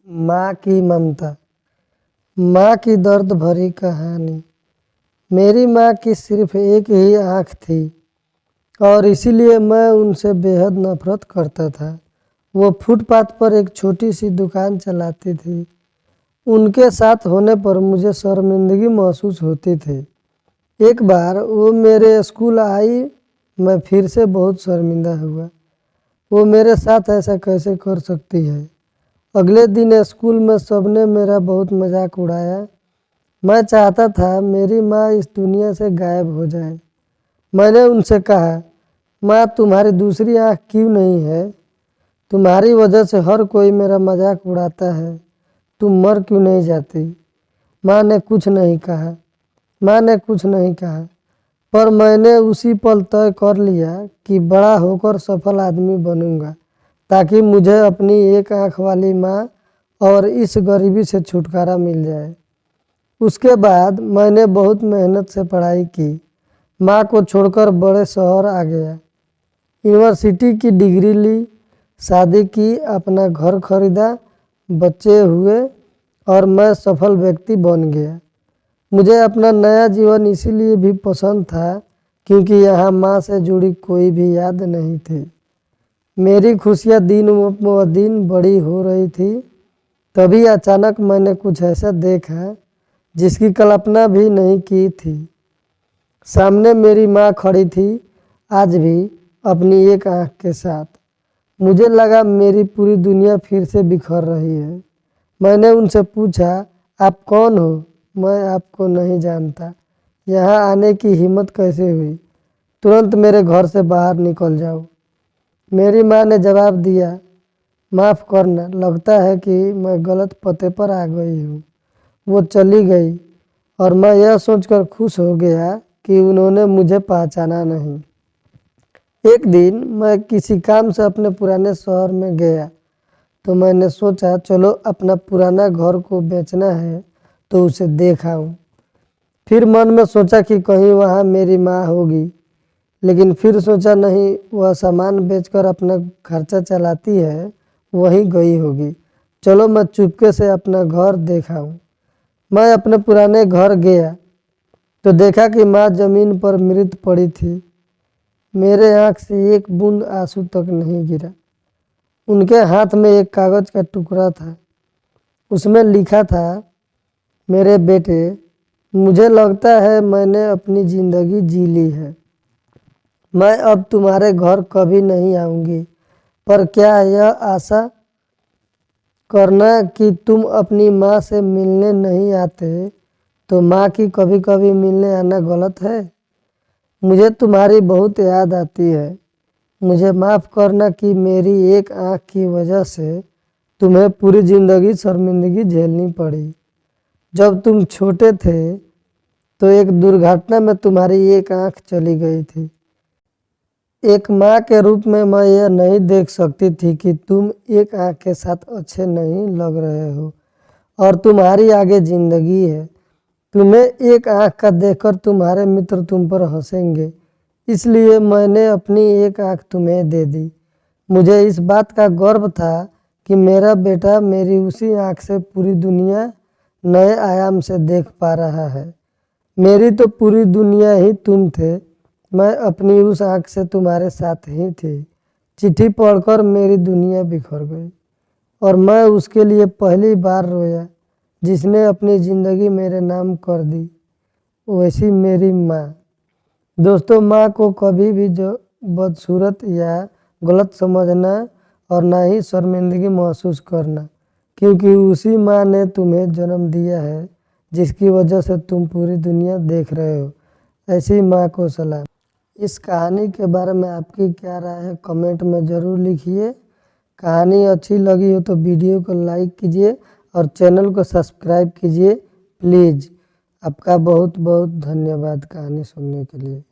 माँ की ममता। माँ की दर्द भरी कहानी। मेरी माँ की सिर्फ एक ही आँख थी और इसीलिए मैं उनसे बेहद नफरत करता था। वो फुटपाथ पर एक छोटी सी दुकान चलाती थी। उनके साथ होने पर मुझे शर्मिंदगी महसूस होती थी। एक बार वो मेरे स्कूल आई, मैं फिर से बहुत शर्मिंदा हुआ। वो मेरे साथ ऐसा कैसे कर सकती है। अगले दिन स्कूल में सबने मेरा बहुत मजाक उड़ाया। मैं चाहता था मेरी माँ इस दुनिया से गायब हो जाए। मैंने उनसे कहा, माँ तुम्हारी दूसरी आँख क्यों नहीं है? तुम्हारी वजह से हर कोई मेरा मजाक उड़ाता है। तुम मर क्यों नहीं जाती? माँ ने कुछ नहीं कहा। पर मैंने उसी पल तय कर लिया कि बड़ा होकर सफल आदमी बनूंगा, ताकि मुझे अपनी एक आँख वाली माँ और इस गरीबी से छुटकारा मिल जाए। उसके बाद मैंने बहुत मेहनत से पढ़ाई की, माँ को छोड़कर बड़े शहर आ गया, यूनिवर्सिटी की डिग्री ली, शादी की, अपना घर खरीदा, बच्चे हुए और मैं सफल व्यक्ति बन गया। मुझे अपना नया जीवन इसीलिए भी पसंद था क्योंकि यहाँ माँ से जुड़ी कोई भी याद नहीं थी। मेरी खुशियाँ दिन ब दिन बड़ी हो रही थी। तभी अचानक मैंने कुछ ऐसा देखा जिसकी कल्पना भी नहीं की थी। सामने मेरी माँ खड़ी थी, आज भी अपनी एक आँख के साथ। मुझे लगा मेरी पूरी दुनिया फिर से बिखर रही है। मैंने उनसे पूछा, आप कौन हो? मैं आपको नहीं जानता। यहाँ आने की हिम्मत कैसे हुई? तुरंत मेरे घर से बाहर निकल जाओ। मेरी माँ ने जवाब दिया, माफ़ करना, लगता है कि मैं गलत पते पर आ गई हूँ। वो चली गई और मैं यह सोचकर खुश हो गया कि उन्होंने मुझे पहचाना नहीं। एक दिन मैं किसी काम से अपने पुराने शहर में गया तो मैंने सोचा चलो अपना पुराना घर को बेचना है तो उसे देख आऊं। फिर मन में सोचा कि कहीं वहाँ मेरी माँ होगी, लेकिन फिर सोचा नहीं, वह सामान बेचकर अपना खर्चा चलाती है, वहीं गई होगी। चलो मैं चुपके से अपना घर देखाऊं। मैं अपने पुराने घर गया तो देखा कि माँ जमीन पर मृत पड़ी थी। मेरे आँख से एक बूंद आंसू तक नहीं गिरा। उनके हाथ में एक कागज का टुकड़ा था। उसमें लिखा था, मेरे बेटे, मुझे लगता है मैंने अपनी ज़िंदगी जी ली है। मैं अब तुम्हारे घर कभी नहीं आऊँगी, पर क्या यह आशा करना कि तुम अपनी माँ से मिलने नहीं आते तो माँ की कभी कभी मिलने आना गलत है? मुझे तुम्हारी बहुत याद आती है। मुझे माफ़ करना कि मेरी एक आँख की वजह से तुम्हें पूरी ज़िंदगी शर्मिंदगी झेलनी पड़ी। जब तुम छोटे थे तो एक दुर्घटना में तुम्हारी एक आँख चली गई थी। एक माँ के रूप में मैं यह नहीं देख सकती थी कि तुम एक आँख के साथ अच्छे नहीं लग रहे हो और तुम्हारी आगे ज़िंदगी है। तुम्हें एक आँख का देखकर तुम्हारे मित्र तुम पर हंसेंगे, इसलिए मैंने अपनी एक आँख तुम्हें दे दी। मुझे इस बात का गर्व था कि मेरा बेटा मेरी उसी आँख से पूरी दुनिया नए आयाम से देख पा रहा है। मेरी तो पूरी दुनिया ही तुम थे। मैं अपनी उस आँख से तुम्हारे साथ ही थी। चिट्ठी पढ़कर मेरी दुनिया बिखर गई और मैं उसके लिए पहली बार रोया जिसने अपनी ज़िंदगी मेरे नाम कर दी, वैसी मेरी माँ। दोस्तों, माँ को कभी भी जो बदसूरत या गलत समझना और ना ही शर्मिंदगी महसूस करना, क्योंकि उसी माँ ने तुम्हें जन्म दिया है जिसकी वजह से तुम पूरी दुनिया देख रहे हो। ऐसी माँ को सलाम। इस कहानी के बारे में आपकी क्या राय है कमेंट में ज़रूर लिखिए। कहानी अच्छी लगी हो तो वीडियो को लाइक कीजिए और चैनल को सब्सक्राइब कीजिए प्लीज़। आपका बहुत बहुत धन्यवाद कहानी सुनने के लिए।